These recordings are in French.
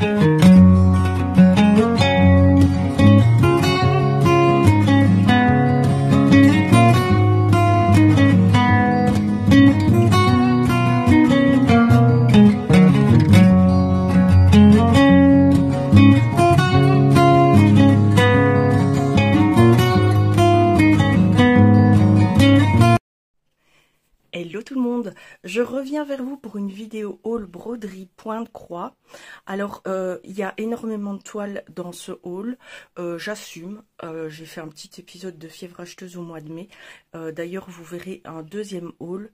Hello tout le monde, je reviens vers vous pour une vidéo haul broderie Pointe-Croix. Alors il y a énormément de toiles dans ce haul, j'assume, j'ai fait un petit épisode de fièvre acheteuse au mois de mai. D'ailleurs vous verrez un deuxième haul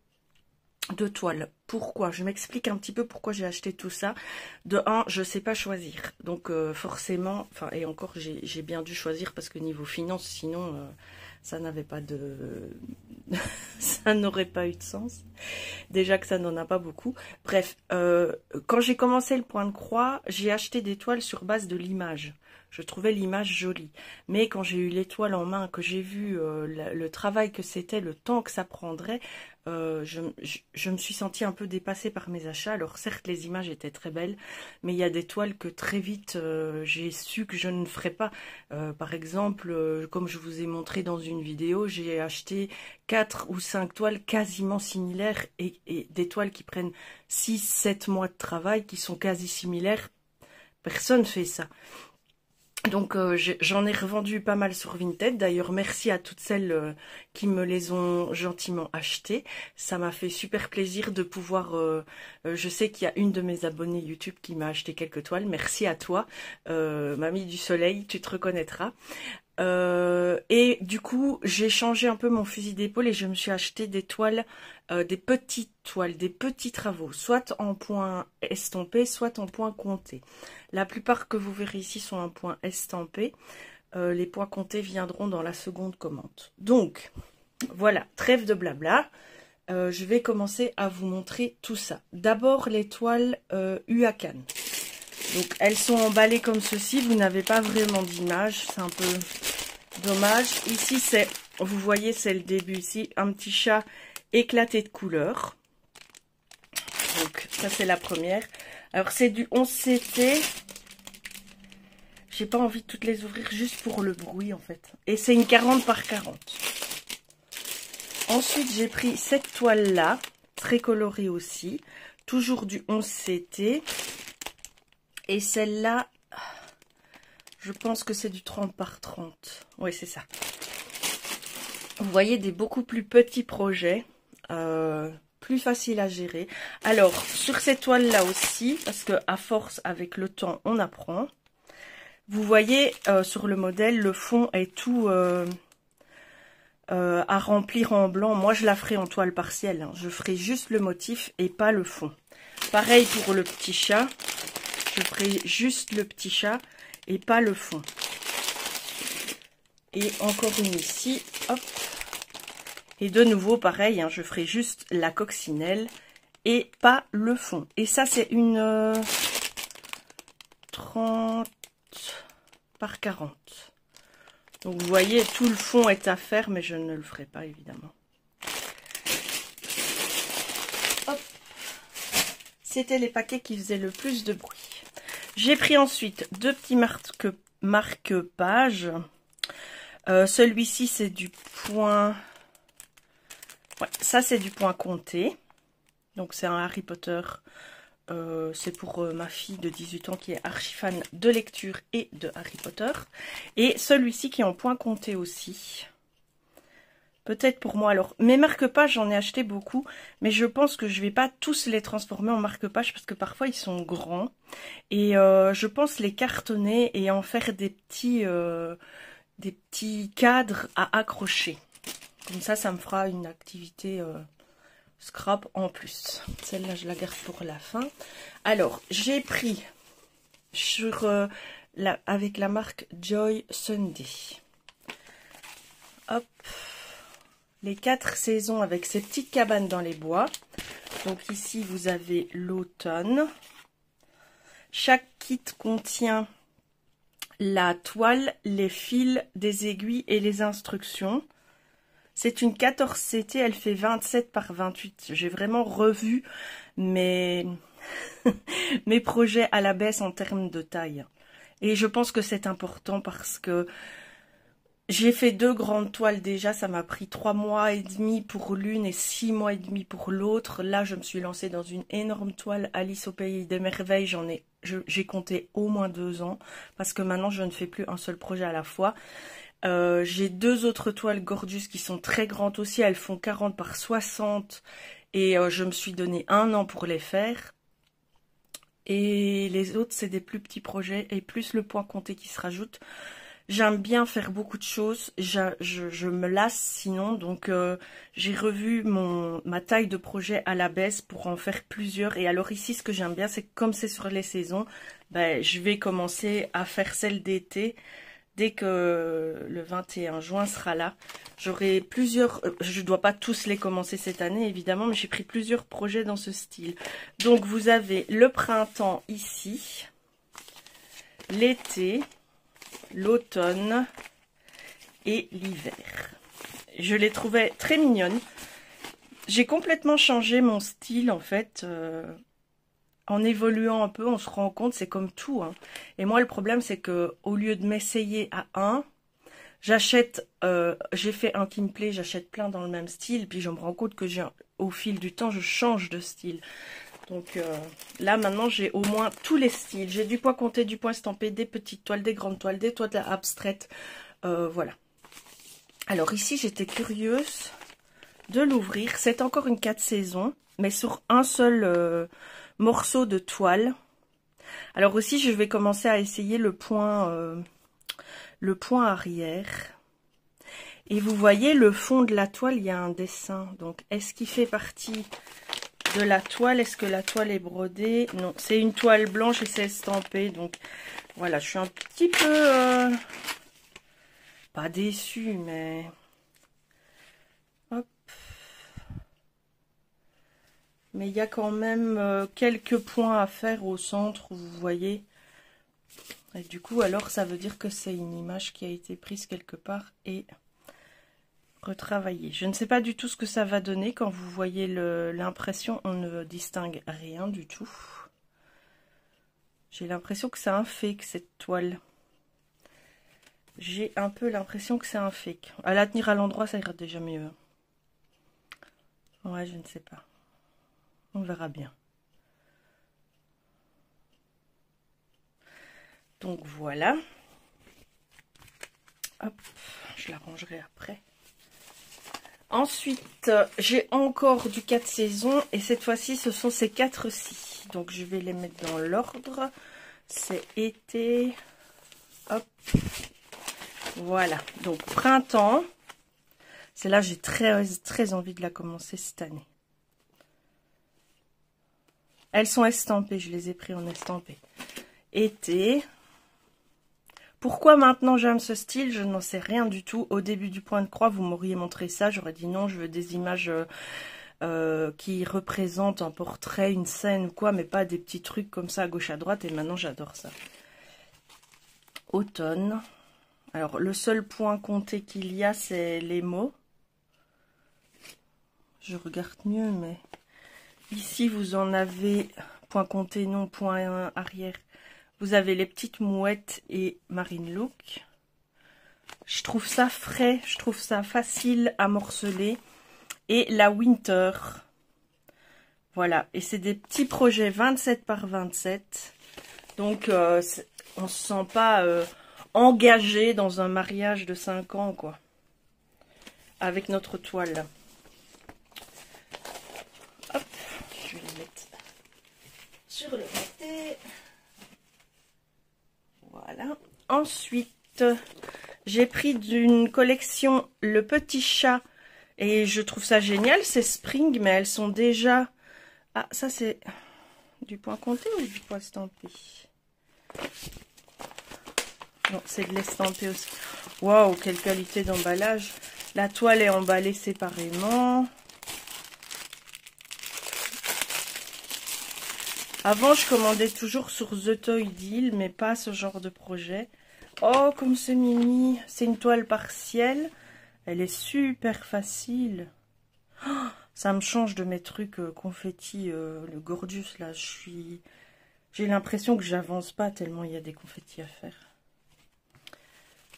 de toiles. Pourquoi? Je m'explique un petit peu pourquoi j'ai acheté tout ça. De 1, je sais pas choisir, donc forcément, enfin et encore j'ai bien dû choisir parce que niveau finance, sinon ça n'avait pas de ça n'aurait pas eu de sens, déjà que ça n'en a pas beaucoup. Bref, quand j'ai commencé le Pointe-Croix, j'ai acheté des toiles sur base de l'image. Je trouvais l'image jolie, mais quand j'ai eu l'étoile en main, que j'ai vu le travail que c'était, le temps que ça prendrait, je me suis sentie un peu dépassée par mes achats. Alors certes les images étaient très belles, mais il y a des toiles que très vite j'ai su que je ne ferais pas. Par exemple, comme je vous ai montré dans une vidéo, j'ai acheté 4 ou 5 toiles quasiment similaires et des toiles qui prennent 6-7 mois de travail, qui sont quasi similaires. Personne ne fait ça. Donc j'en ai revendu pas mal sur Vinted. D'ailleurs merci à toutes celles qui me les ont gentiment achetées. Ça m'a fait super plaisir de pouvoir... je sais qu'il y a une de mes abonnées YouTube qui m'a acheté quelques toiles. Merci à toi, Mamie du Soleil, tu te reconnaîtras. Et du coup j'ai changé un peu mon fusil d'épaule et je me suis acheté des toiles, des petites toiles, des petits travaux, soit en point estampé, soit en point compté. La plupart que vous verrez ici sont en point estampé, les points comptés viendront dans la seconde commande. Donc voilà, trêve de blabla, je vais commencer à vous montrer tout ça. D'abord les toiles Huacan. Donc elles sont emballées comme ceci, vous n'avez pas vraiment d'image, c'est un peu dommage. Ici c'est, vous voyez c'est le début ici, un petit chat éclaté de couleurs. Donc ça c'est la première. Alors c'est du 11 CT. J'ai pas envie de toutes les ouvrir juste pour le bruit en fait. Et c'est une 40 par 40. Ensuite j'ai pris cette toile là, très colorée aussi. Toujours du 11 CT. Et celle-là, je pense que c'est du 30 par 30. Oui, c'est ça. Vous voyez, des beaucoup plus petits projets, plus faciles à gérer. Alors, sur cette toile-là aussi, parce que à force, avec le temps, on apprend. Vous voyez, sur le modèle, le fond est tout à remplir en blanc. Moi, je la ferai en toile partielle. Hein. Je ferai juste le motif et pas le fond. Pareil pour le petit chat. Je ferai juste le petit chat et pas le fond. Et encore une ici, hop. Et de nouveau, pareil, hein, je ferai juste la coccinelle et pas le fond. Et ça, c'est une 30 par 40. Donc, vous voyez, tout le fond est à faire, mais je ne le ferai pas, évidemment. Hop. C'était les paquets qui faisaient le plus de bruit. J'ai pris ensuite deux petits marque-pages. Celui-ci, c'est du point... Ouais, ça, c'est du point compté. Donc, c'est un Harry Potter. C'est pour ma fille de 18 ans qui est archi fan de lecture et de Harry Potter. Et celui-ci qui est en point compté aussi. Peut-être pour moi. Alors, mes marque-pages, j'en ai acheté beaucoup, mais je pense que je vais pas tous les transformer en marque-pages parce que parfois ils sont grands. Et je pense les cartonner et en faire des petits cadres à accrocher. Comme ça me fera une activité scrap en plus. Celle-là, je la garde pour la fin. Alors, j'ai pris sur avec la marque Joy Sunday. Hop. Les 4 saisons avec ces petites cabanes dans les bois. Donc ici, vous avez l'automne. Chaque kit contient la toile, les fils, des aiguilles et les instructions. C'est une 14 CT, elle fait 27 par 28. J'ai vraiment revu mes mes projets à la baisse en termes de taille. Et je pense que c'est important parce que j'ai fait 2 grandes toiles déjà, ça m'a pris 3 mois et demi pour l'une et 6 mois et demi pour l'autre. Là, je me suis lancée dans une énorme toile Alice au Pays des Merveilles. J'ai compté au moins 2 ans parce que maintenant, je ne fais plus un seul projet à la fois. J'ai 2 autres toiles Gorgeous qui sont très grandes aussi. Elles font 40 par 60 et je me suis donné 1 an pour les faire. Et les autres, c'est des plus petits projets et plus le point compté qui se rajoute. J'aime bien faire beaucoup de choses, je me lasse sinon, donc j'ai revu ma taille de projet à la baisse pour en faire plusieurs. Et alors ici, ce que j'aime bien, c'est que comme c'est sur les saisons, ben, je vais commencer à faire celle d'été. Dès que le 21 juin sera là, j'aurai plusieurs, je ne dois pas tous les commencer cette année évidemment, mais j'ai pris plusieurs projets dans ce style. Donc vous avez le printemps ici, l'été, l'automne et l'hiver. Je les trouvais très mignonnes. J'ai complètement changé mon style en fait. En évoluant un peu, on se rend compte, c'est comme tout. Hein. Et moi, le problème, c'est que au lieu de m'essayer à un, j'achète, j'ai fait un qui me plaît, j'achète plein dans le même style, puis je me rends compte que au fil du temps, je change de style. Donc là, maintenant, j'ai au moins tous les styles. J'ai du point compté, du point estampé, des petites toiles, des grandes toiles, des toiles abstraites. Voilà. Alors ici, j'étais curieuse de l'ouvrir. C'est encore une 4 saisons, mais sur un seul morceau de toile. Alors aussi, je vais commencer à essayer le point arrière. Et vous voyez, le fond de la toile, il y a un dessin. Donc, est-ce qu'il fait partie de la toile? Est-ce que la toile est brodée? Non, c'est une toile blanche et c'est estampé. Donc, voilà, je suis un petit peu... pas déçue, mais... Hop. Mais il y a quand même quelques points à faire au centre, vous voyez. Et du coup, alors, ça veut dire que c'est une image qui a été prise quelque part et... retravailler. Je ne sais pas du tout ce que ça va donner. Quand vous voyez l'impression, on ne distingue rien du tout. J'ai l'impression que c'est un fake, cette toile. J'ai un peu l'impression que c'est un fake. À la tenir à l'endroit, ça ira déjà mieux. Ouais, je ne sais pas. On verra bien. Donc voilà. Hop, je la rangerai après. Ensuite, j'ai encore du 4 saisons et cette fois-ci, ce sont ces 4-ci. Donc, je vais les mettre dans l'ordre. C'est été. Hop. Voilà. Donc, printemps. C'est là, j'ai très envie de la commencer cette année. Elles sont estampées. Je les ai pris en estampé. Été. Pourquoi maintenant j'aime ce style? Je n'en sais rien du tout. Au début du point de croix, vous m'auriez montré ça. J'aurais dit non, je veux des images qui représentent un portrait, une scène ou quoi, mais pas des petits trucs comme ça à gauche à droite. Et maintenant, j'adore ça. Automne. Alors, le seul point compté qu'il y a, c'est les mots. Je regarde mieux, mais ici, vous en avez point compté, non, point arrière. Vous avez les petites mouettes et Marine Look. Je trouve ça frais, je trouve ça facile à morceler. Et la Winter. Voilà, et c'est des petits projets 27 par 27. Donc, on ne se sent pas engagé dans un mariage de 5 ans, quoi. Avec notre toile. Hop, je vais les mettre sur le côté. Voilà. Ensuite, j'ai pris d'une collection Le Petit Chat. Et je trouve ça génial. C'est Spring, mais elles sont déjà... Ah, ça c'est du point compté ou du point estampé? Non, c'est de l'estampé aussi. Waouh, quelle qualité d'emballage. La toile est emballée séparément. Avant, je commandais toujours sur The Toy Deal, mais pas ce genre de projet. Oh, comme c'est mimi. C'est une toile partielle. Elle est super facile. Oh, Ça me change de mes trucs confettis, le Gorgeous là. J'ai l'impression que j'avance pas tellement il y a des confettis à faire.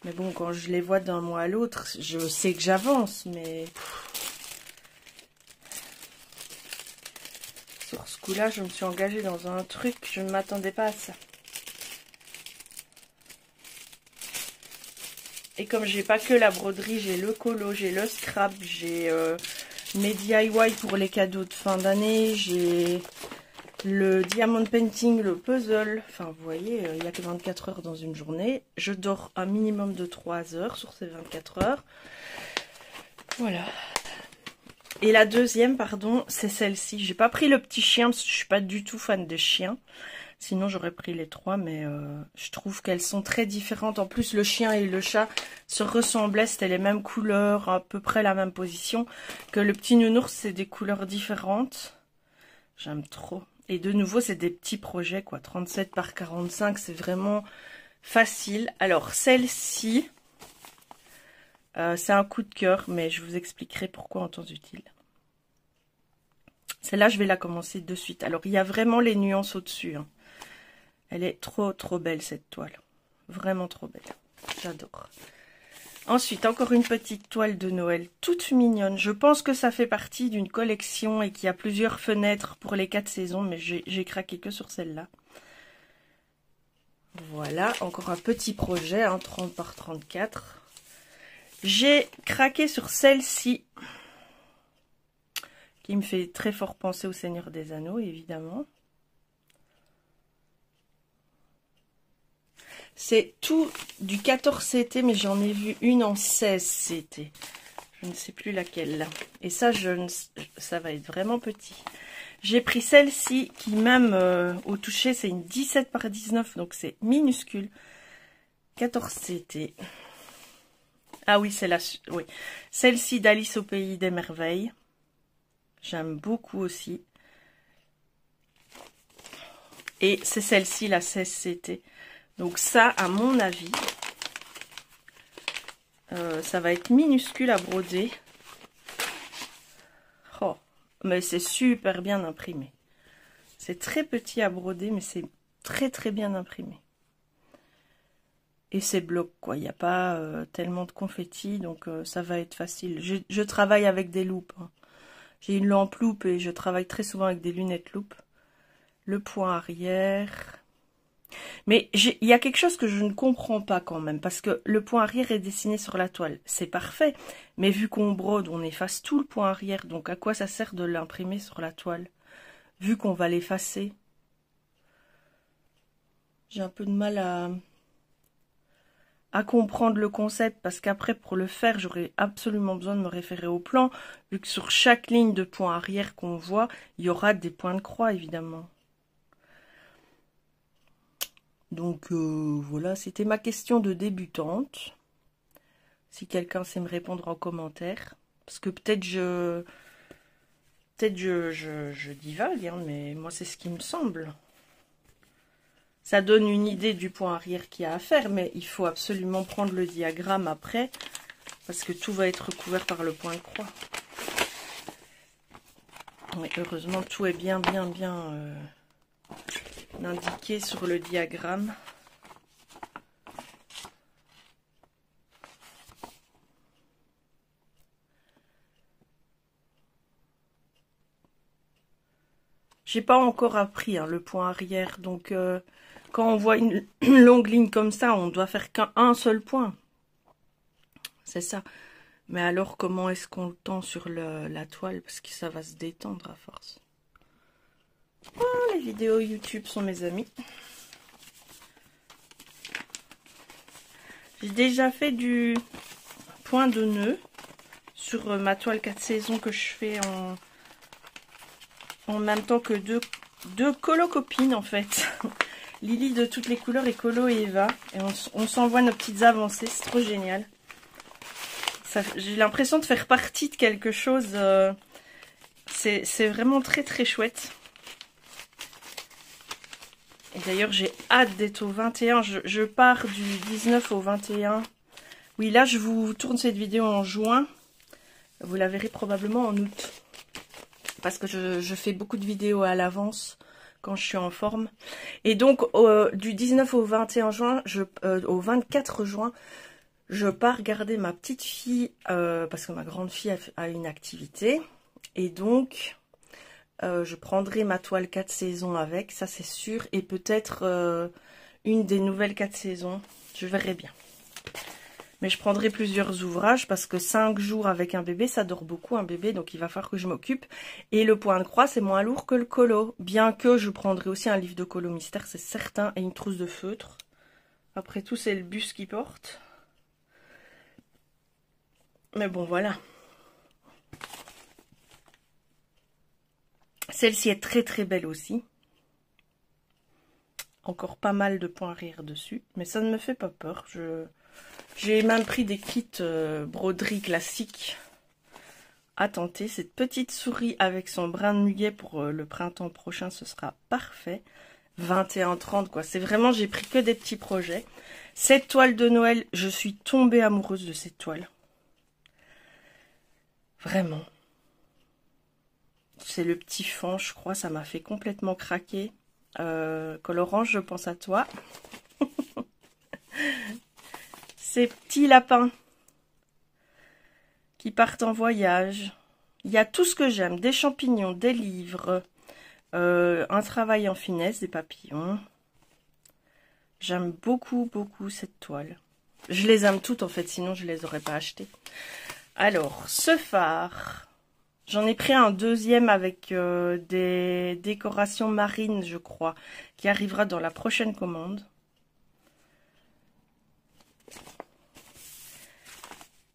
Mais bon, quand je les vois d'un mois à l'autre, je sais que j'avance, mais... Sur ce coup-là, je me suis engagée dans un truc, je ne m'attendais pas à ça. Et comme j'ai pas que la broderie, j'ai le colo, j'ai le scrap, j'ai mes DIY pour les cadeaux de fin d'année, j'ai le diamond painting, le puzzle. Enfin, vous voyez, il n'y a que 24 heures dans une journée. Je dors un minimum de 3 heures sur ces 24 heures. Voilà. Et la deuxième, pardon, c'est celle-ci. J'ai pas pris le petit chien parce que je suis pas du tout fan des chiens. Sinon, j'aurais pris les trois, mais je trouve qu'elles sont très différentes. En plus, le chien et le chat se ressemblaient. C'était les mêmes couleurs, à peu près la même position. Que le petit nounours, c'est des couleurs différentes. J'aime trop. Et de nouveau, c'est des petits projets, quoi. 37 par 45, c'est vraiment facile. Alors, celle-ci, c'est un coup de cœur, mais je vous expliquerai pourquoi en temps utile. Celle-là, je vais la commencer de suite. Alors, il y a vraiment les nuances au-dessus. Hein. Elle est trop, trop belle, cette toile. Vraiment trop belle. J'adore. Ensuite, encore une petite toile de Noël, toute mignonne. Je pense que ça fait partie d'une collection et qu'il y a plusieurs fenêtres pour les 4 saisons, mais j'ai craqué que sur celle-là. Voilà, encore un petit projet, hein, 30 par 34. J'ai craqué sur celle-ci, qui me fait très fort penser au Seigneur des Anneaux, évidemment. C'est tout du 14 CT, mais j'en ai vu une en 16 CT. Je ne sais plus laquelle. Et ça, ça va être vraiment petit. J'ai pris celle-ci, qui même au toucher, c'est une 17 par 19, donc c'est minuscule. 14 CT. Ah oui, c'est la... Oui. Celle-ci d'Alice au Pays des Merveilles. J'aime beaucoup aussi. Et c'est celle-ci, la 16 CT. Donc ça, à mon avis, ça va être minuscule à broder. Oh, mais c'est super bien imprimé. C'est très petit à broder, mais c'est très très bien imprimé. Et c'est bloc, quoi. Il n'y a pas tellement de confettis, donc ça va être facile. Je travaille avec des loupes. Hein. J'ai une lampe loupe et je travaille très souvent avec des lunettes loupe. Le point arrière... Mais il y a quelque chose que je ne comprends pas quand même, parce que le point arrière est dessiné sur la toile. C'est parfait, mais vu qu'on brode, on efface tout le point arrière, donc à quoi ça sert de l'imprimer sur la toile, vu qu'on va l'effacer? J'ai un peu de mal à comprendre le concept, parce qu'après, pour le faire, j'aurais absolument besoin de me référer au plan, vu que sur chaque ligne de point arrière qu'on voit, il y aura des points de croix, évidemment. Donc voilà, c'était ma question de débutante. Si quelqu'un sait me répondre en commentaire. Parce que peut-être je divague, hein, mais moi c'est ce qui me semble. Ça donne une idée du point arrière qu'il y a à faire, mais il faut absolument prendre le diagramme après. Parce que tout va être couvert par le point de croix. Mais heureusement, tout est bien indiqué sur le diagramme. J'ai pas encore appris hein, le point arrière, donc quand on voit une longue ligne comme ça, on doit faire qu'un seul point. C'est ça. Mais alors, comment est-ce qu'on le tend sur la toile? Parce que ça va se détendre à force. Oh, les vidéos YouTube sont mes amis. J'ai déjà fait du point de nœud sur ma toile 4 saisons que je fais en même temps que deux colo-copines en fait. Lily de toutes les couleurs et Colo et Eva. Et on s'envoie nos petites avancées, c'est trop génial. J'ai l'impression de faire partie de quelque chose. C'est vraiment très très chouette. Et d'ailleurs, j'ai hâte d'être au 21. Je pars du 19 au 21. Oui, là, je vous tourne cette vidéo en juin. Vous la verrez probablement en août. parce que je fais beaucoup de vidéos à l'avance quand je suis en forme. Et donc, du 19 au 21 juin, au 24 juin, je pars garder ma petite fille, parce que ma grande fille a une activité. Et donc, je prendrai ma toile 4 saisons avec, ça c'est sûr. Et peut-être une des nouvelles 4 saisons, je verrai bien. Mais je prendrai plusieurs ouvrages parce que 5 jours avec un bébé, ça dort beaucoup un bébé, donc il va falloir que je m'occupe. Et le point de croix, c'est moins lourd que le colo. Bien que je prendrai aussi un livre de colo mystère, c'est certain, et une trousse de feutre. Après tout, c'est le bus qui porte. Mais bon, voilà. Celle-ci est très très belle aussi. Encore pas mal de points rire dessus, mais ça ne me fait pas peur. J'ai même pris des kits broderie classiques à tenter. Cette petite souris avec son brin de muguet pour le printemps prochain, ce sera parfait. 21,30 quoi. C'est vraiment, j'ai pris que des petits projets. Cette toile de Noël, je suis tombée amoureuse de cette toile. Vraiment. C'est le petit fond, je crois, ça m'a fait complètement craquer. Colorange, je pense à toi. Ces petits lapins qui partent en voyage. Il y a tout ce que j'aime, des champignons, des livres, un travail en finesse, des papillons. J'aime beaucoup, beaucoup cette toile. Je les aime toutes en fait, sinon je ne les aurais pas achetées. Alors, ce phare, j'en ai pris un deuxième avec des décorations marines, je crois, qui arrivera dans la prochaine commande.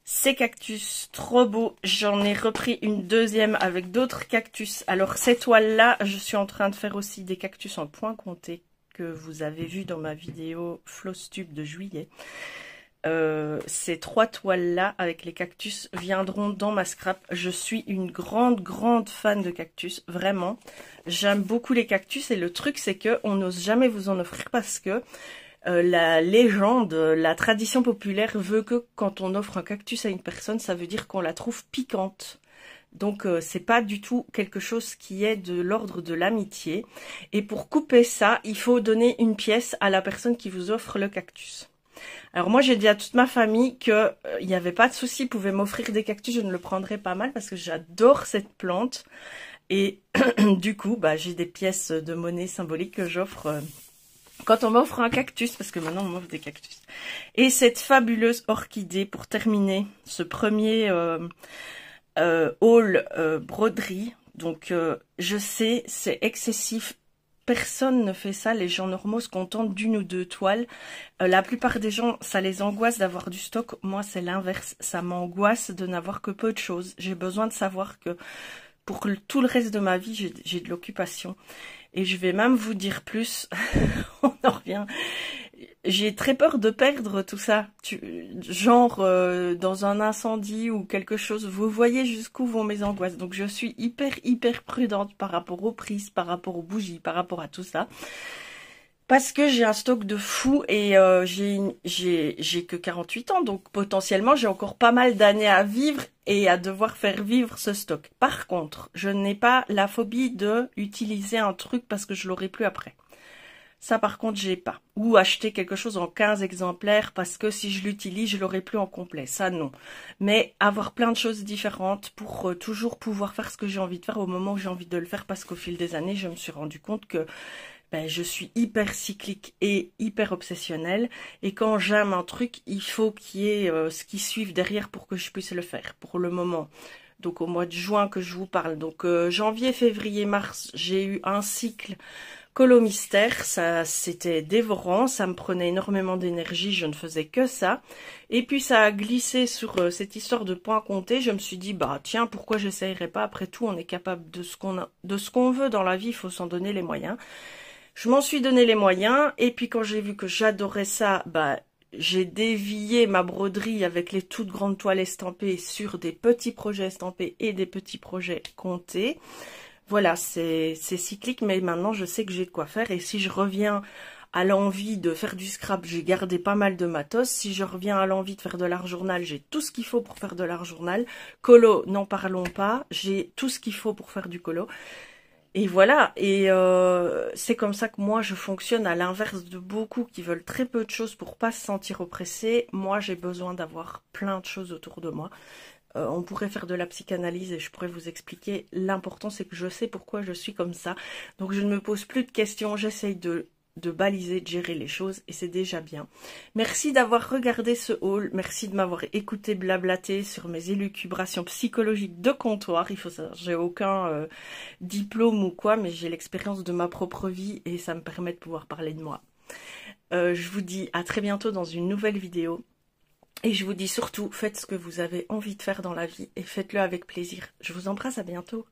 Ces cactus, trop beaux. J'en ai repris une deuxième avec d'autres cactus. Alors, cette toile-là, je suis en train de faire aussi des cactus en point compté que vous avez vu dans ma vidéo Flosstube de juillet. Ces 3 toiles-là avec les cactus viendront dans ma scrap. Je suis une grande fan de cactus, vraiment. J'aime beaucoup les cactus et le truc, c'est que on n'ose jamais vous en offrir parce que la légende, la tradition populaire veut que quand on offre un cactus à une personne, ça veut dire qu'on la trouve piquante. Donc c'est pas du tout quelque chose qui est de l'ordre de l'amitié. Et pour couper ça, il faut donner une pièce à la personne qui vous offre le cactus. Alors moi j'ai dit à toute ma famille que il n'y avait pas de souci, ils pouvaient m'offrir des cactus, je ne le prendrais pas mal parce que j'adore cette plante. Et du coup, bah, j'ai des pièces de monnaie symbolique que j'offre quand on m'offre un cactus, parce que maintenant on m'offre des cactus. Et cette fabuleuse orchidée pour terminer ce premier haul broderie. Donc je sais, c'est excessif. Personne ne fait ça, les gens normaux se contentent d'une ou deux toiles. La plupart des gens, ça les angoisse d'avoir du stock. Moi, c'est l'inverse. Ça m'angoisse de n'avoir que peu de choses. J'ai besoin de savoir que pour tout le reste de ma vie, j'ai de l'occupation. Et je vais même vous dire plus. On en revient. J'ai très peur de perdre tout ça. Genre dans un incendie ou quelque chose. Vous voyez jusqu'où vont mes angoisses. Donc je suis hyper prudente par rapport aux prises, par rapport aux bougies, par rapport à tout ça. Parce que j'ai un stock de fou et j'ai que 48 ans. Donc potentiellement j'ai encore pas mal d'années à vivre et à devoir faire vivre ce stock. Par contre, je n'ai pas la phobie de utiliser un truc parce que je l'aurai plus après. Ça, par contre, j'ai pas. Ou acheter quelque chose en 15 exemplaires parce que si je l'utilise, je l'aurai plus en complet. Ça, non. Mais avoir plein de choses différentes pour toujours pouvoir faire ce que j'ai envie de faire au moment où j'ai envie de le faire parce qu'au fil des années, je me suis rendu compte que je suis hyper cyclique et hyper obsessionnelle. Et quand j'aime un truc, il faut qu'il y ait ce qui suive derrière pour que je puisse le faire. Pour le moment. Donc au mois de juin que je vous parle. Donc janvier, février, mars, j'ai eu un cycle colo mystère, ça c'était dévorant, ça me prenait énormément d'énergie, je ne faisais que ça. Et puis ça a glissé sur cette histoire de points comptés, je me suis dit, bah tiens, pourquoi j'essayerais pas? Après tout, on est capable de ce qu'on veut dans la vie, il faut s'en donner les moyens. Je m'en suis donné les moyens, et puis quand j'ai vu que j'adorais ça, bah j'ai dévié ma broderie avec les toutes grandes toiles estampées sur des petits projets estampés et des petits projets comptés. Voilà, c'est cyclique, mais maintenant je sais que j'ai de quoi faire. Et si je reviens à l'envie de faire du scrap, j'ai gardé pas mal de matos. Si je reviens à l'envie de faire de l'art journal, j'ai tout ce qu'il faut pour faire de l'art journal. Colo, n'en parlons pas, j'ai tout ce qu'il faut pour faire du colo. Et voilà, et c'est comme ça que moi je fonctionne, à l'inverse de beaucoup qui veulent très peu de choses pour pas se sentir oppressés. Moi j'ai besoin d'avoir plein de choses autour de moi. On pourrait faire de la psychanalyse et je pourrais vous expliquer. L'important c'est que je sais pourquoi je suis comme ça. Donc je ne me pose plus de questions, j'essaye de baliser, de gérer les choses et c'est déjà bien. Merci d'avoir regardé ce haul, merci de m'avoir écouté blablater sur mes élucubrations psychologiques de comptoir. Il faut savoir, j'ai aucun diplôme ou quoi, mais j'ai l'expérience de ma propre vie et ça me permet de pouvoir parler de moi. Je vous dis à très bientôt dans une nouvelle vidéo. Et je vous dis surtout, faites ce que vous avez envie de faire dans la vie et faites-le avec plaisir. Je vous embrasse, à bientôt.